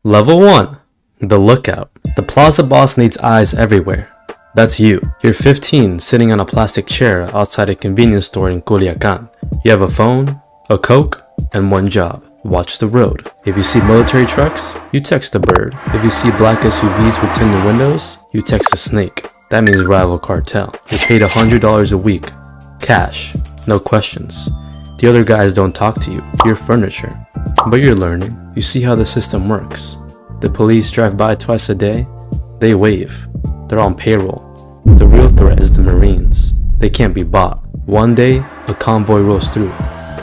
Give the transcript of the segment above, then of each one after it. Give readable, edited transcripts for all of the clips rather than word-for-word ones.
Level 1. The Lookout. The plaza boss needs eyes everywhere. That's you. You're 15, sitting on a plastic chair outside a convenience store in Culiacan. You have a phone, a Coke, and one job. Watch the road. If you see military trucks, you text a bird. If you see black SUVs with tinted windows, you text a snake. That means rival cartel. You're paid $100 a week. Cash. No questions. The other guys don't talk to you. You're furniture. But you're learning. You see how the system works. The police drive by twice a day. They wave. They're on payroll. The real threat is the Marines. They can't be bought. One day, a convoy rolls through.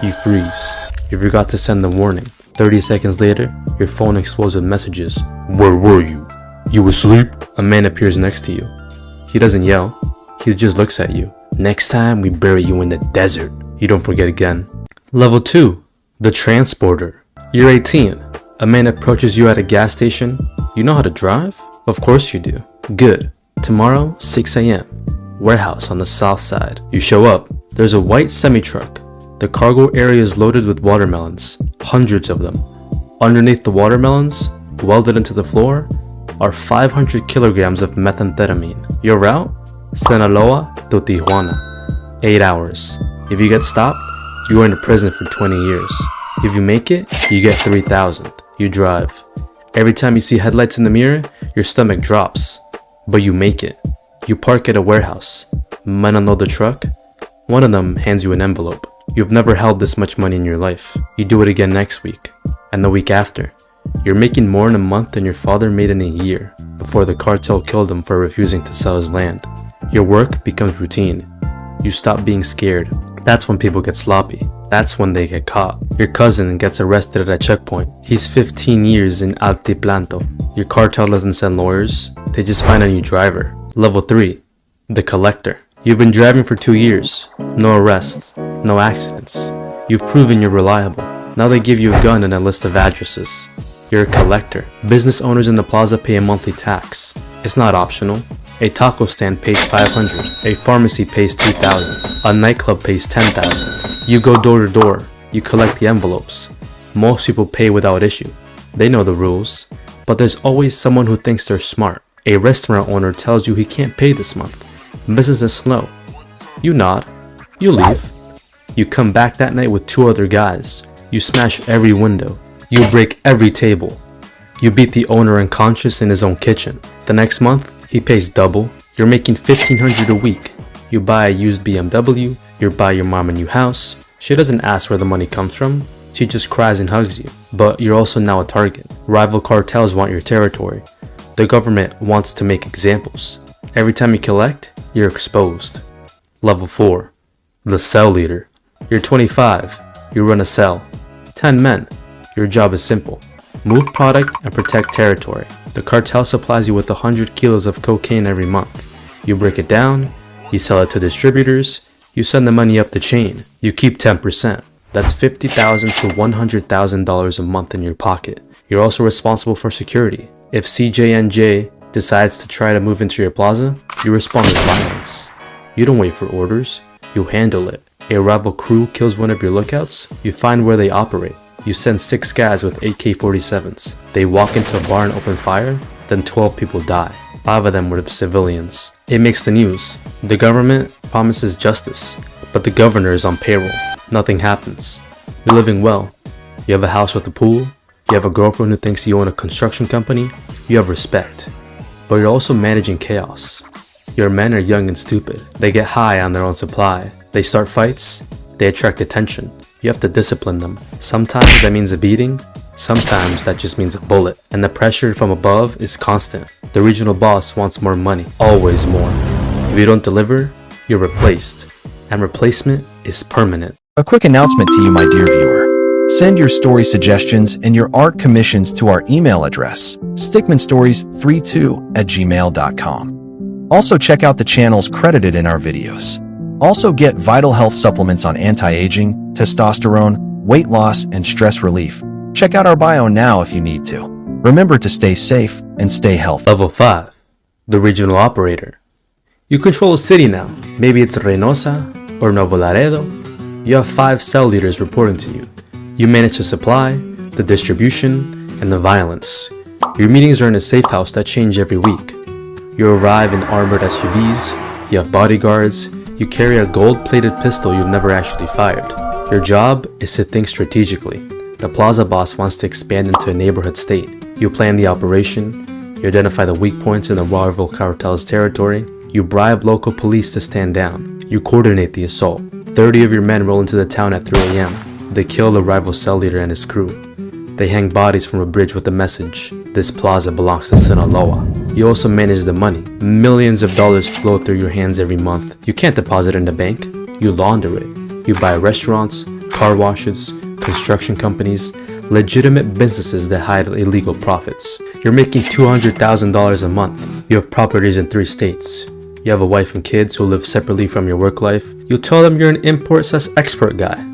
You freeze. You forgot to send the warning. 30 seconds later, your phone explodes with messages. Where were you? You asleep? A man appears next to you. He doesn't yell. He just looks at you. Next time, we bury you in the desert. You don't forget again. Level 2. The Transporter. You're 18. A man approaches you at a gas station. You know how to drive? Of course you do. Good. Tomorrow, 6 a.m. Warehouse on the south side. You show up. There's a white semi-truck. The cargo area is loaded with watermelons. Hundreds of them. Underneath the watermelons, welded into the floor, are 500 kilograms of methamphetamine. Your route? Sinaloa to Tijuana. 8 hours. If you get stopped, you go into prison for 20 years. If you make it, you get 3,000. You drive. Every time you see headlights in the mirror, your stomach drops. But you make it. You park at a warehouse. Men unload the truck. One of them hands you an envelope. You've never held this much money in your life. You do it again next week. And the week after. You're making more in a month than your father made in a year before the cartel killed him for refusing to sell his land. Your work becomes routine. You stop being scared. That's when people get sloppy. That's when they get caught. Your cousin gets arrested at a checkpoint. He's 15 years in Altiplanto. Your cartel doesn't send lawyers. They just find a new driver. Level 3. The Collector. You've been driving for 2 years. No arrests. No accidents. You've proven you're reliable. Now they give you a gun and a list of addresses. You're a collector. Business owners in the plaza pay a monthly tax. It's not optional. A taco stand pays $500. A pharmacy pays $2,000. A nightclub pays $10,000. You go door to door. You collect the envelopes. Most people pay without issue. They know the rules. But there's always someone who thinks they're smart. A restaurant owner tells you he can't pay this month. Business is slow. You nod. You leave. You come back that night with 2 other guys. You smash every window. You break every table. You beat the owner unconscious in his own kitchen. The next month, he pays double. You're making $1,500 a week. You buy a used BMW. You buy your mom a new house. She doesn't ask where the money comes from. She just cries and hugs you. But you're also now a target. Rival cartels want your territory. The government wants to make examples. Every time you collect, you're exposed. Level 4. The Cell Leader. You're 25. You run a cell. 10 men. Your job is simple. Move product and protect territory. The cartel supplies you with 100 kilos of cocaine every month. You break it down. You sell it to distributors. You send the money up the chain. You keep 10%. That's $50,000 to $100,000 a month in your pocket. You're also responsible for security. If Cjng decides to try to move into your plaza, you respond with violence. You don't wait for orders. You handle it. A rival crew kills one of your lookouts. You find where they operate. You send 6 guys with AK-47s. They walk into a bar and open fire. Then 12 people die. 5 of them were civilians. It makes the news. The government promises justice, but the governor is on payroll. Nothing happens. You're living well. You have a house with a pool. You have a girlfriend who thinks you own a construction company. You have respect. But you're also managing chaos. Your men are young and stupid. They get high on their own supply. They start fights. They attract attention. You have to discipline them. Sometimes that means a beating. Sometimes that just means a bullet. And the pressure from above is constant. The regional boss wants more money. Always more. If you don't deliver, you're replaced. And replacement is permanent. A quick announcement to you, my dear viewer. Send your story suggestions and your art commissions to our email address, stickmanstories32@gmail.com. Also check out the channels credited in our videos. Also get vital health supplements on anti-aging, testosterone, weight loss, and stress relief. Check out our bio now if you need to. Remember to stay safe and stay healthy. Level 5. The Regional Operator. You control a city now. Maybe it's Reynosa or Nuevo Laredo. You have 5 cell leaders reporting to you. You manage the supply, the distribution, and the violence. Your meetings are in a safe house that change every week. You arrive in armored SUVs, you have bodyguards, you carry a gold-plated pistol you've never actually fired. Your job is to think strategically. The plaza boss wants to expand into a neighborhood state. You plan the operation, you identify the weak points in the rival cartel's territory, you bribe local police to stand down, you coordinate the assault. 30 of your men roll into the town at 3 a.m. They kill the rival cell leader and his crew. They hang bodies from a bridge with the message, "This plaza belongs to Sinaloa." You also manage the money. Millions of dollars flow through your hands every month. You can't deposit in the bank. You launder it. You buy restaurants, car washes, construction companies, legitimate businesses that hide illegal profits. You're making $200,000 a month. You have properties in 3 states. You have a wife and kids who live separately from your work life. You tell them you're an import/export guy.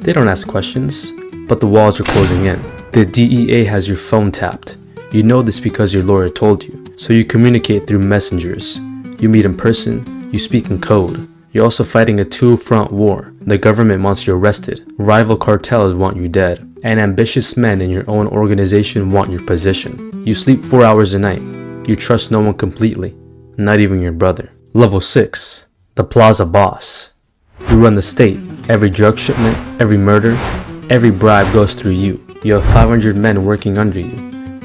They don't ask questions, but the walls are closing in. The DEA has your phone tapped. You know this because your lawyer told you. So you communicate through messengers. You meet in person. You speak in code. You're also fighting a 2-front war. The government wants you arrested. Rival cartels want you dead. And ambitious men in your own organization want your position. You sleep 4 hours a night. You trust no one completely, not even your brother. Level 6. The Plaza Boss. You run the state. Every drug shipment, every murder, every bribe goes through you. You have 500 men working under you.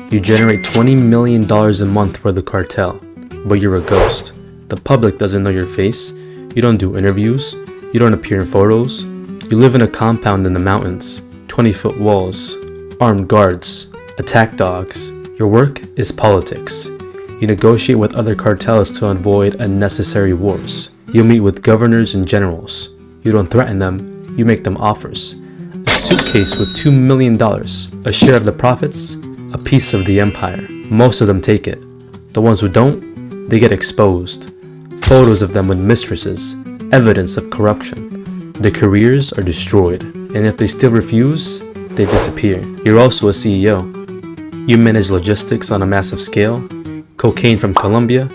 You generate $20 million a month for the cartel, but you're a ghost. The public doesn't know your face. You don't do interviews. You don't appear in photos. You live in a compound in the mountains, 20-foot walls, armed guards, attack dogs. Your work is politics. You negotiate with other cartels to avoid unnecessary wars. You meet with governors and generals. You don't threaten them, you make them offers. A suitcase with $2 million, a share of the profits, a piece of the empire. Most of them take it. The ones who don't, they get exposed. Photos of them with mistresses, evidence of corruption. Their careers are destroyed, and if they still refuse, they disappear. You're also a CEO. You manage logistics on a massive scale, cocaine from Colombia,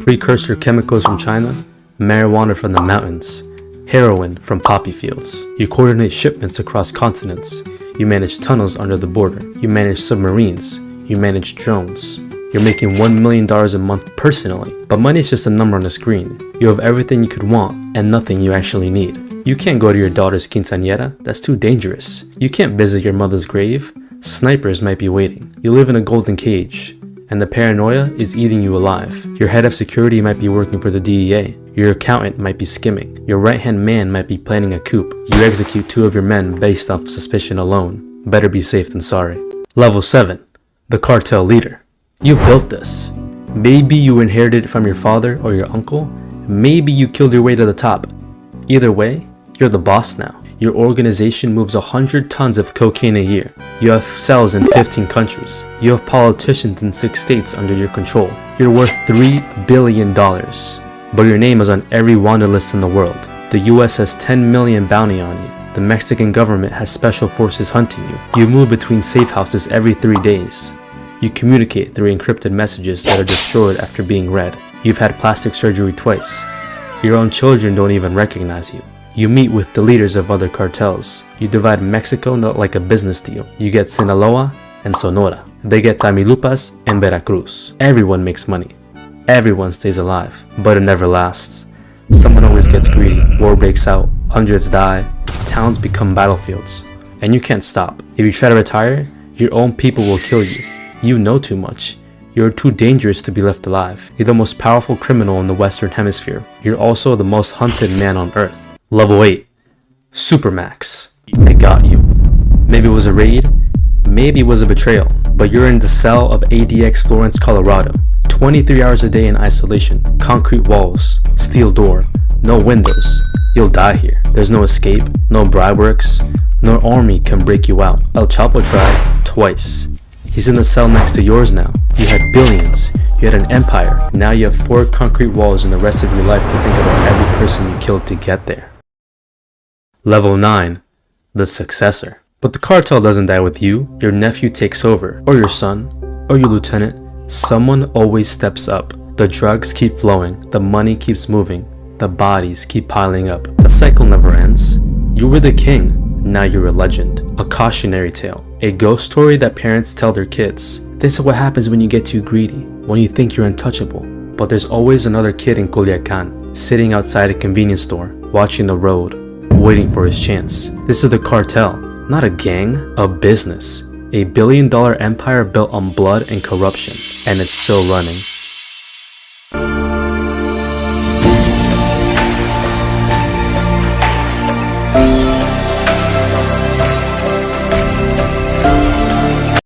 precursor chemicals from China, marijuana from the mountains, heroin from poppy fields. You coordinate shipments across continents. You manage tunnels under the border. You manage submarines. You manage drones. You're making $1 million a month personally, but money's just a number on a screen. You have everything you could want and nothing you actually need. You can't go to your daughter's quinceañera, that's too dangerous. You can't visit your mother's grave. Snipers might be waiting. You live in a golden cage, and the paranoia is eating you alive. Your head of security might be working for the DEA. Your accountant might be skimming. Your right-hand man might be planning a coup. You execute 2 of your men based off suspicion alone. Better be safe than sorry. Level 7. The cartel leader. You built this. Maybe you inherited it from your father or your uncle. Maybe you killed your way to the top. Either way, you're the boss now. Your organization moves 100 tons of cocaine a year. You have cells in 15 countries. You have politicians in 6 states under your control. You're worth $3 billion. But your name is on every wanted list in the world. The US has 10 million bounty on you. The Mexican government has special forces hunting you. You move between safe houses every 3 days. You communicate through encrypted messages that are destroyed after being read. You've had plastic surgery twice. Your own children don't even recognize you. You meet with the leaders of other cartels. You divide Mexico not like a business deal. You get Sinaloa and Sonora. They get Tamaulipas and Veracruz. Everyone makes money. Everyone stays alive, but it never lasts. Someone always gets greedy. War breaks out. Hundreds die. Towns become battlefields. And you can't stop. If you try to retire, your own people will kill you. You know too much. You're too dangerous to be left alive. You're the most powerful criminal in the Western Hemisphere. You're also the most hunted man on Earth. Level 8. Supermax. They got you. Maybe it was a raid. Maybe it was a betrayal. But you're in the cell of ADX Florence, Colorado. 23 hours a day in isolation. Concrete walls. Steel door. No windows. You'll die here. There's no escape. No bribe works. No army can break you out. El Chapo tried twice. He's in the cell next to yours now. You had billions. You had an empire. Now you have 4 concrete walls and the rest of your life to think about every person you killed to get there. Level 9. The successor. But the cartel doesn't die with you. Your nephew takes over, or your son, or your lieutenant. Someone always steps up. The drugs keep flowing. The money keeps moving. The bodies keep piling up. The cycle never ends. You were the king. Now you're a legend. A cautionary tale. A ghost story that parents tell their kids. This is what happens when you get too greedy, when you think you're untouchable. But there's always another kid in Culiacan, sitting outside a convenience store, watching the road, waiting for his chance. This is the cartel, not a gang, a business. A billion-dollar empire built on blood and corruption, and it's still running.